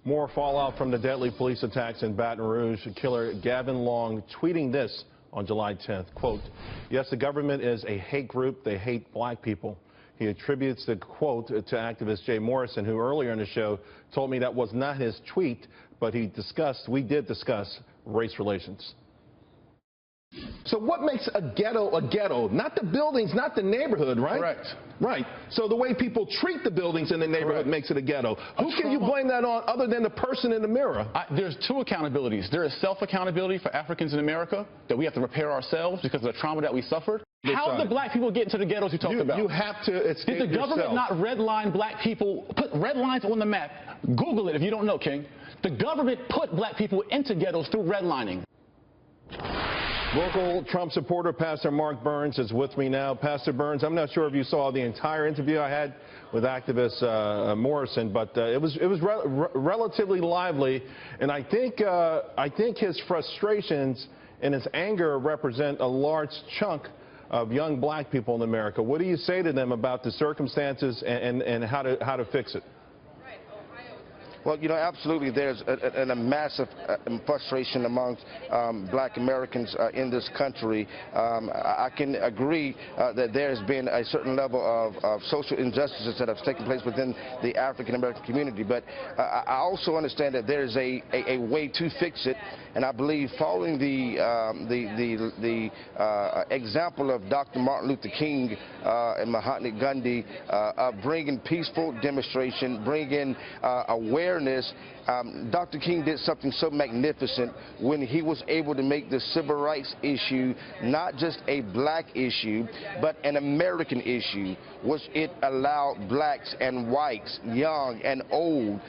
More fallout from the deadly police attacks in Baton Rouge. Killer Gavin Long tweeting this on July 10th, quote, "Yes, the government is a hate group. They hate black people." He attributes the quote to activist Jay Morrison, who earlier in the show told me that was not his tweet, but we did discuss race relations. So what makes a ghetto? Not the buildings, not the neighborhood, right? Correct. Right. So the way people treat the buildings in the neighborhood makes it a ghetto. Who can you blame that on other than the person in the mirror? There's two accountabilities. There is self-accountability for Africans in America, that we have to repair ourselves because of the trauma that we suffered. How did the black people get into the ghettos you talked about? You have to escape Did the government not redline black people, put red lines on the map? Google it if you don't know, King. The government put black people into ghettos through redlining. Local Trump supporter Pastor Mark Burns is with me now. Pastor Burns, I'm not sure if you saw the entire interview I had with activist Morrison, but it was relatively lively, and I think his frustrations and his anger represent a large chunk of young black people in America. What do you say to them about the circumstances and how to fix it? Well, you know, absolutely, there's a massive frustration amongst black Americans in this country. I can agree that there's been a certain level of social injustices that have taken place within the African American community, but I also understand that there's a way to fix it, and I believe following the example of Dr. Martin Luther King and Mahatma Gandhi of bringing peaceful demonstration, bringing awareness. Dr. King did something so magnificent when he was able to make the civil rights issue not just a black issue, but an American issue, which it allowed blacks and whites, young and old,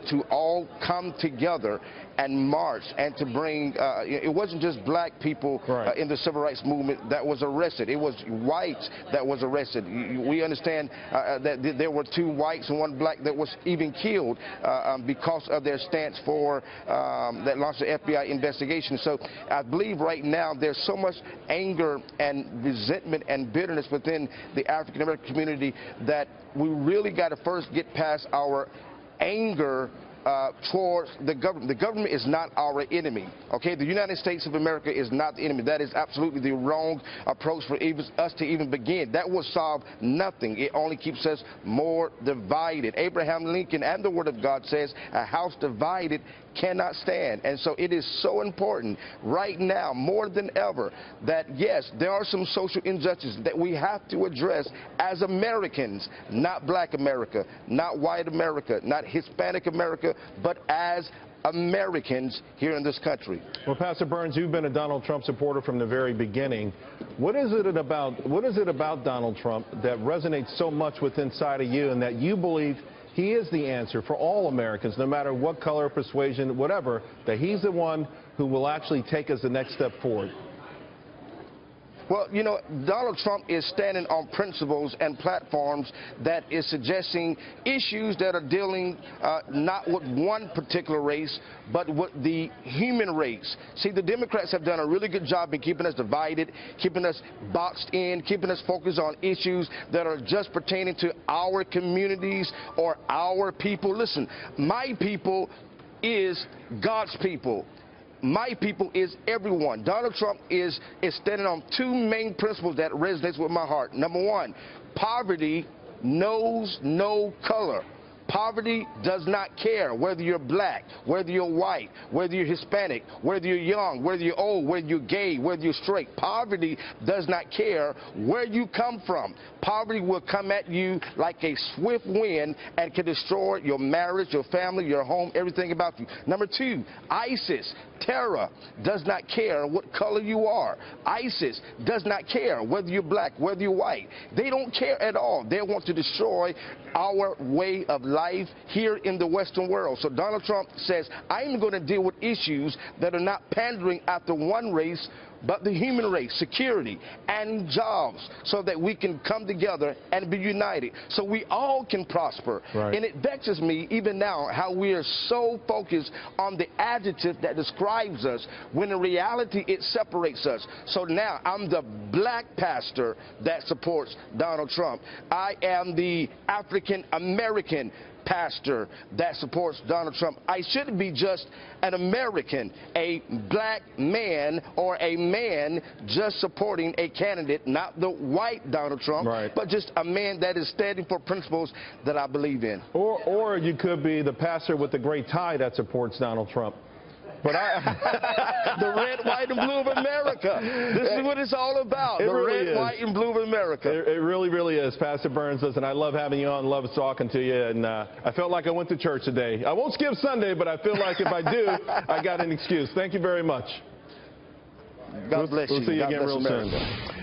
to all come together and march and to bring, it wasn't just black people in the civil rights movement that was arrested. It was whites that was arrested. We understand that there were 2 whites and 1 black that was even killed because of their stance for that launched the FBI investigation. So I believe right now there's so much anger and resentment and bitterness within the African American community that we really got to first get past our anger towards the government. The government is not our enemy, okay? The United States of America is not the enemy. That is absolutely the wrong approach for us to even begin. That will solve nothing. It only keeps us more divided. Abraham Lincoln and the Word of God says, a house divided cannot stand. And so it is so important right now, more than ever, that yes, there are some social injustices that we have to address as Americans, not black America, not white America, not Hispanic America, but as Americans here in this country. Well, Pastor Burns, you've been a Donald Trump supporter from the very beginning. What is it about Donald Trump that resonates so much with inside of you and that you believe he is the answer for all Americans, no matter what color, persuasion, whatever, that he's the one who will actually take us the next step forward? Well, you know, Donald Trump is standing on principles and platforms that is suggesting issues that are dealing not with one particular race, but with the human race. See, the Democrats have done a really good job in keeping us divided, keeping us boxed in, keeping us focused on issues that are just pertaining to our communities or our people. Listen, my people is God's people. My people is everyone. Donald Trump is standing on 2 main principles that resonates with my heart. Number 1, poverty knows no color. Poverty does not care whether you're black, whether you're white, whether you're Hispanic, whether you're young, whether you're old, whether you're gay, whether you're straight. Poverty does not care where you come from. Poverty will come at you like a swift wind and can destroy your marriage, your family, your home, everything about you. Number 2, ISIS, terror, does not care what color you are. ISIS does not care whether you're black, whether you're white. They don't care at all. They want to destroy our way of life here in the Western world. So Donald Trump says, I'm going to deal with issues that are not pandering after one race, but the human race, security and jobs, so that we can come together and be united, so we all can prosper. And it vexes me even now how we are so focused on the adjective that describes us when in reality it separates us. So now I'm the black pastor that supports Donald Trump. I am the African American pastor that supports Donald Trump. I shouldn't be just an American, a black man or a man just supporting a candidate, not the white Donald Trump, right, but just a man that is standing for principles that I believe in. Or you could be the pastor with the great tie that supports Donald Trump. But the red, white, and blue of America. This is what it's all about. The really red, is. white, and blue of America. It really, really is, Pastor Burns. Listen, I love having you on, love talking to you, and I felt like I went to church today. I won't skip Sunday, but I feel like if I do, I got an excuse. Thank you very much. God bless you. We'll see you God again bless real America. soon.